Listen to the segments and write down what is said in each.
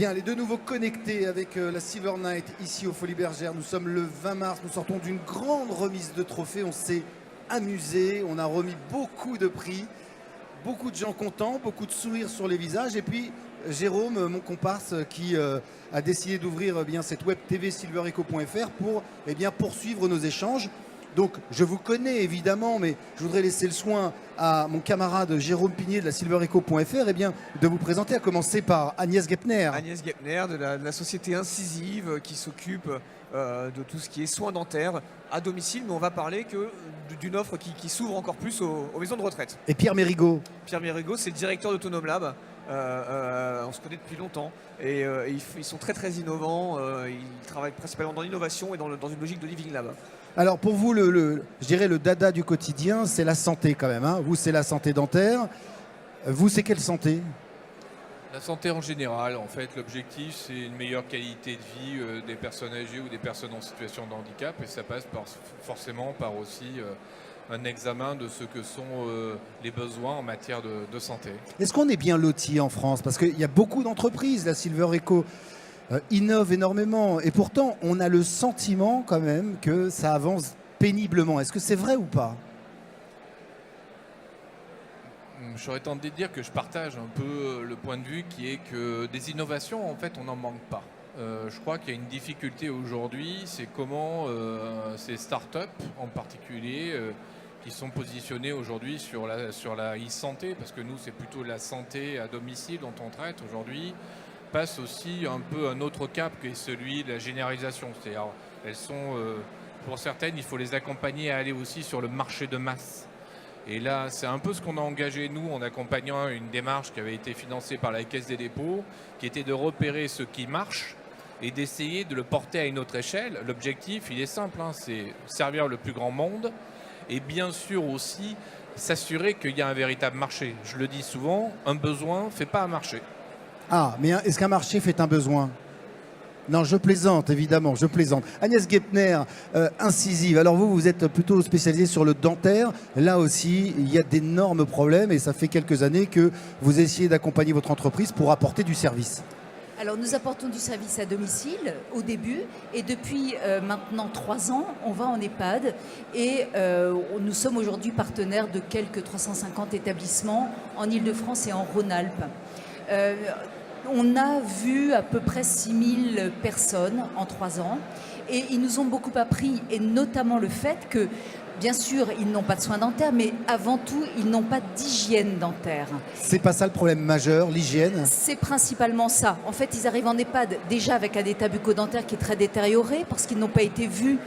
Bien, les deux nouveaux connectés avec la Silver Night ici aux Folies Bergères. Nous sommes le 20 mars, nous sortons d'une grande remise de trophées. On s'est amusé, on a remis beaucoup de prix, beaucoup de gens contents, beaucoup de sourires sur les visages. Et puis Jérôme, mon comparse, qui a décidé d'ouvrir cette web TV silvereco.fr pour poursuivre nos échanges. Donc je vous connais évidemment, mais je voudrais laisser le soin à mon camarade Jérôme Pigné de la silvereco.fr de vous présenter, à commencer par Agnès Gepner. Agnès Gepner de la société Incisive qui s'occupe de tout ce qui est soins dentaires à domicile, mais on va parler d'une offre qui s'ouvre encore plus aux maisons de retraite. Et Pierre Mérigot. Pierre Mérigot, c'est le directeur d'Autonome Lab. On se connaît depuis longtemps et ils sont très innovants. Ils travaillent principalement dans l'innovation et dans une logique de living lab. Alors pour vous, je dirais le dada du quotidien, c'est la santé quand même. Vous, c'est la santé dentaire. Vous, c'est quelle santé? La santé en général. En fait, l'objectif, c'est une meilleure qualité de vie des personnes âgées ou des personnes en situation de handicap. Et ça passe forcément par aussi un examen de ce que sont les besoins en matière de santé. Est-ce qu'on est bien loti en France? Parce qu'il y a beaucoup d'entreprises, la Silvereco innove énormément. Et pourtant, on a le sentiment quand même que ça avance péniblement. Est-ce que c'est vrai ou pas? J'aurais tenté de dire que je partage un peu le point de vue qui est que des innovations, en fait, on n'en manque pas. Je crois qu'il y a une difficulté aujourd'hui, c'est comment ces startups en particulier qui sont positionnées aujourd'hui sur la e-santé, parce que nous, c'est plutôt la santé à domicile dont on traite aujourd'hui, passe aussi un peu un autre cap qui est celui de la généralisation. C'est-à-dire, elles sont, pour certaines, il faut les accompagner à aller aussi sur le marché de masse. Et là, c'est un peu ce qu'on a engagé, nous, en accompagnant une démarche qui avait été financée par la Caisse des dépôts, qui était de repérer ce qui marche et d'essayer de le porter à une autre échelle. L'objectif, il est simple, c'est servir le plus grand monde et bien sûr aussi s'assurer qu'il y a un véritable marché. Je le dis souvent, un besoin ne fait pas un marché. Ah, mais est-ce qu'un marché fait un besoin? Non, je plaisante, évidemment, je plaisante. Agnès Gepner, Incisive. Alors vous êtes plutôt spécialisé sur le dentaire. Là aussi, il y a d'énormes problèmes et ça fait quelques années que vous essayez d'accompagner votre entreprise pour apporter du service. Alors nous apportons du service à domicile au début et depuis maintenant 3 ans, on va en EHPAD et nous sommes aujourd'hui partenaires de quelques 350 établissements en Ile-de-France et en Rhône-Alpes. On a vu à peu près 6000 personnes en 3 ans et ils nous ont beaucoup appris, et notamment le fait que, bien sûr, ils n'ont pas de soins dentaires, mais avant tout, ils n'ont pas d'hygiène dentaire. C'est pas ça le problème majeur, l'hygiène? C'est principalement ça. En fait, ils arrivent en EHPAD déjà avec un état bucco-dentaire qui est très détérioré parce qu'ils n'ont pas été vus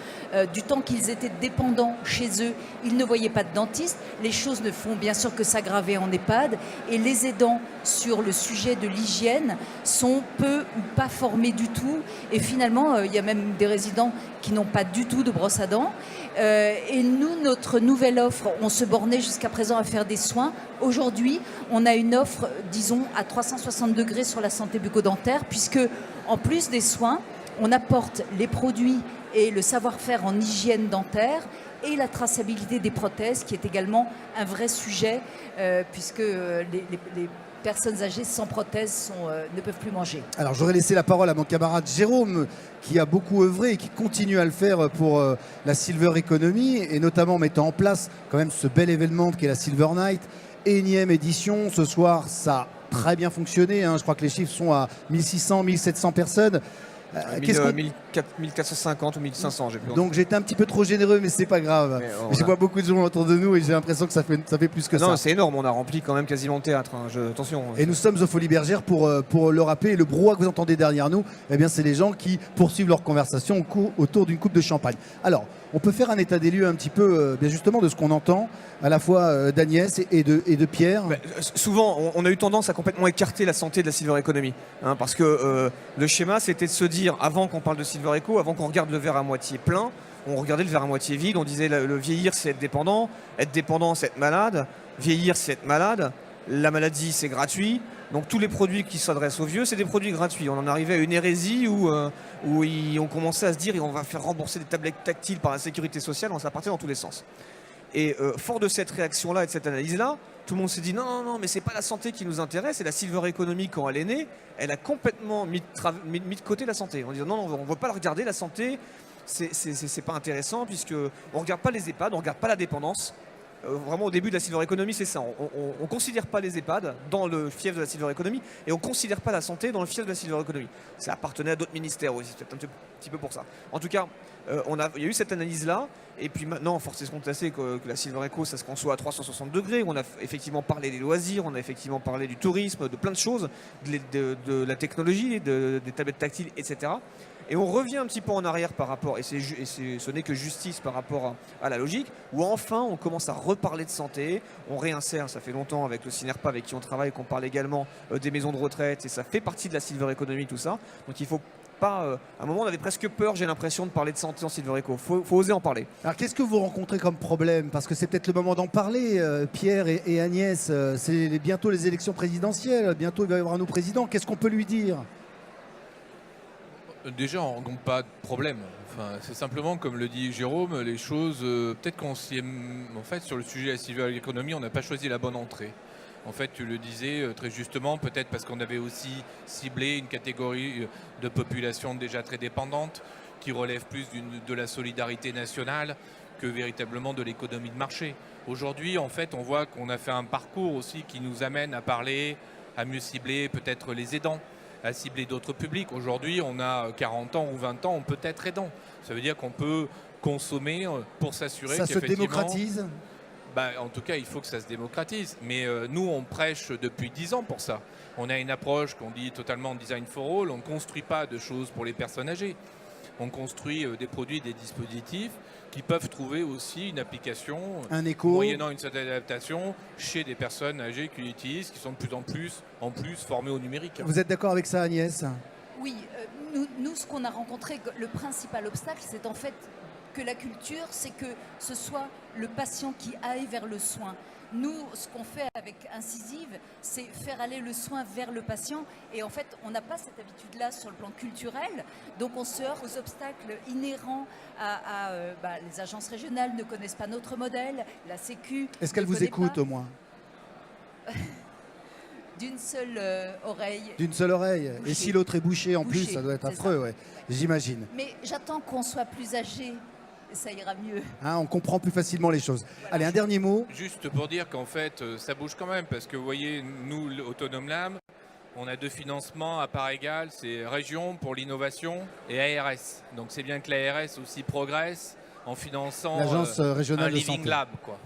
du temps qu'ils étaient dépendants chez eux. Ils ne voyaient pas de dentiste. Les choses ne font bien sûr que s'aggraver en EHPAD. Et les aidants sur le sujet de l'hygiène sont peu ou pas formés du tout. Et finalement, il y a même des résidents qui n'ont pas du tout de brosse à dents. Et nous, notre nouvelle offre, on se bornait jusqu'à présent à faire des soins. Aujourd'hui, on a une offre, disons, à 360 degrés sur la santé bucco-dentaire, puisque en plus des soins, on apporte les produits et le savoir-faire en hygiène dentaire et la traçabilité des prothèses, qui est également un vrai sujet, puisque les personnes âgées sans prothèse ne peuvent plus manger. Alors j'aurais laissé la parole à mon camarade Jérôme, qui a beaucoup œuvré et qui continue à le faire pour la Silver Economy, et notamment en mettant en place quand même ce bel événement qui est la Silver Night, énième édition. Ce soir, ça a très bien fonctionné, je crois que les chiffres sont à 1600, 1700 personnes. 1450 ou 1500, j'ai plus. Donc j'étais un petit peu trop généreux, mais c'est pas grave. Je vois beaucoup de gens autour de nous et j'ai l'impression que ça fait plus que ça. Non, c'est énorme, on a rempli quand même quasiment le théâtre. Attention. Et nous sommes aux Folies Bergères pour le rappeler. Le brouhaha que vous entendez derrière nous, c'est les gens qui poursuivent leur conversation autour d'une coupe de champagne. Alors, on peut faire un état des lieux un petit peu, bien justement, de ce qu'on entend, à la fois d'Agnès et de Pierre. Souvent, on a eu tendance à complètement écarter la santé de la Silver Economy. Parce que le schéma, c'était de se dire, avant qu'on parle de Silver Eco, avant qu'on regarde le verre à moitié plein, on regardait le verre à moitié vide, on disait le vieillir, c'est être dépendant, c'est être malade, vieillir, c'est être malade, la maladie, c'est gratuit. Donc tous les produits qui s'adressent aux vieux, c'est des produits gratuits. On en arrivait à une hérésie où on commençait à se dire on va faire rembourser des tablettes tactiles par la sécurité sociale, ça partait dans tous les sens. Et fort de cette réaction-là et de cette analyse-là, tout le monde s'est dit non, mais c'est pas la santé qui nous intéresse. Et la silver economy, quand elle est née, elle a complètement mis de côté la santé. On dit non, on ne veut pas la regarder, la santé, c'est pas intéressant puisque on regarde pas les EHPAD, on regarde pas la dépendance. Vraiment au début de la silver economy, c'est ça. On ne considère pas les EHPAD dans le fief de la silver economy et on ne considère pas la santé dans le fief de la silver economy. Ça appartenait à d'autres ministères aussi, c'est peut-être un petit peu pour ça. En tout cas, il y a eu cette analyse-là. Et puis maintenant, force est de constater que la silver eco, ça se conçoit à 360 degrés. On a effectivement parlé des loisirs, on a effectivement parlé du tourisme, de plein de choses, de la technologie, des tablettes tactiles, etc. Et on revient un petit peu en arrière par rapport, et ce n'est que justice par rapport à la logique, où enfin on commence à reparler de santé, on réinsère, ça fait longtemps avec le CINERPA avec qui on travaille, qu'on parle également des maisons de retraite, et ça fait partie de la silver economy, tout ça. Donc il faut pas, à un moment on avait presque peur, j'ai l'impression, de parler de santé en silver eco. Faut oser en parler. Alors qu'est-ce que vous rencontrez comme problème? Parce que c'est peut-être le moment d'en parler, Pierre et Agnès. C'est bientôt les élections présidentielles, bientôt il va y avoir un nouveau président. Qu'est-ce qu'on peut lui dire? Déjà, on ne rencontre pas de problème. Enfin, c'est simplement, comme le dit Jérôme, les choses. Peut-être qu'on s'y est. En fait, sur le sujet de la silver economy, on n'a pas choisi la bonne entrée. En fait, tu le disais très justement, peut-être parce qu'on avait aussi ciblé une catégorie de population déjà très dépendante, qui relève plus de la solidarité nationale que véritablement de l'économie de marché. Aujourd'hui, en fait, on voit qu'on a fait un parcours aussi qui nous amène à parler, à mieux cibler peut-être les aidants, à cibler d'autres publics. Aujourd'hui, on a 40 ans ou 20 ans, on peut être aidant. Ça veut dire qu'on peut consommer pour s'assurer ça se qu'effectivement... démocratise? En tout cas, il faut que ça se démocratise. Mais nous, on prêche depuis 10 ans pour ça. On a une approche qu'on dit totalement design for all. On ne construit pas de choses pour les personnes âgées. On construit des produits, des dispositifs qui peuvent trouver aussi une application, un écho, moyennant une certaine adaptation chez des personnes âgées qui l'utilisent, qui sont de plus en plus formées au numérique. Vous êtes d'accord avec ça, Agnès? Oui, nous, ce qu'on a rencontré, le principal obstacle, c'est en fait que la culture, c'est que ce soit le patient qui aille vers le soin. Nous, ce qu'on fait avec Incisive, c'est faire aller le soin vers le patient. Et en fait, on n'a pas cette habitude-là sur le plan culturel. Donc, on se heurte aux obstacles inhérents les agences régionales ne connaissent pas notre modèle, la Sécu. Est-ce qu'elle vous écoute au moins? D'une seule oreille. D'une seule oreille. Bouchée. Et si l'autre est bouché en Bouchée, plus, ça doit être c'est affreux, ça. ouais. J'imagine. Mais j'attends qu'on soit plus âgé. Ça ira mieux. Hein, on comprend plus facilement les choses. Voilà. Allez, un dernier mot. Juste pour dire qu'en fait, ça bouge quand même, parce que vous voyez, nous, Autonome Lab, on a deux financements à part égale, c'est Région pour l'innovation et ARS. Donc c'est bien que l'ARS aussi progresse en finançant l'Agence régionale un de Living santé. Lab, quoi.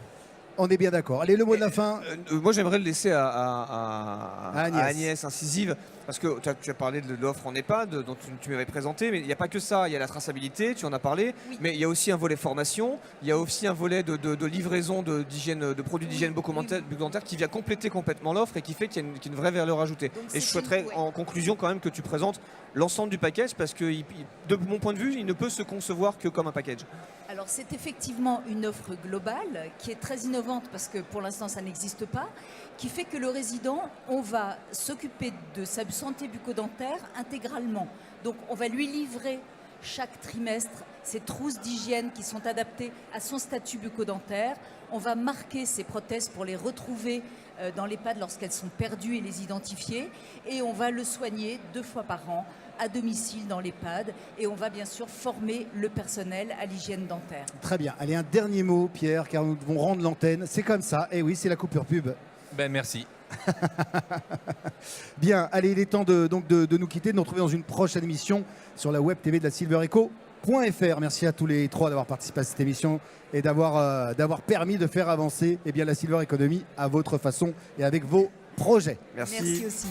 On est bien d'accord. Allez, le mot de la fin. Moi, j'aimerais le laisser à Agnès Incisive, parce que tu as parlé de l'offre en EHPAD, dont tu m'avais présenté, mais il n'y a pas que ça. Il y a la traçabilité, tu en as parlé, oui. Mais il y a aussi un volet formation, il y a aussi un volet de livraison de produits d'hygiène bucco-dentaire qui vient compléter complètement l'offre et qui fait qu'il y a une vraie valeur ajoutée. Donc, et je souhaiterais, en conclusion, quand même que tu présentes l'ensemble du package, parce que, de mon point de vue, il ne peut se concevoir que comme un package. Alors c'est effectivement une offre globale qui est très innovante parce que pour l'instant ça n'existe pas, qui fait que le résident, on va s'occuper de sa santé bucco-dentaire intégralement. Donc on va lui livrer chaque trimestre ces trousses d'hygiène qui sont adaptées à son statut bucco-dentaire. On va marquer ces prothèses pour les retrouver dans l'EHPAD lorsqu'elles sont perdues et les identifier. Et on va le soigner 2 fois par an à domicile dans l'EHPAD. Et on va bien sûr former le personnel à l'hygiène dentaire. Très bien. Allez, un dernier mot, Pierre, car nous devons rendre l'antenne. C'est comme ça. Et oui, c'est la coupure pub. Merci. Bien, allez, il est temps de nous quitter, de nous retrouver dans une prochaine émission sur la web TV de la silvereco.fr. Merci à tous les trois d'avoir participé à cette émission et d'avoir permis de faire avancer la silver economy à votre façon et avec vos projets. Merci. Merci aussi.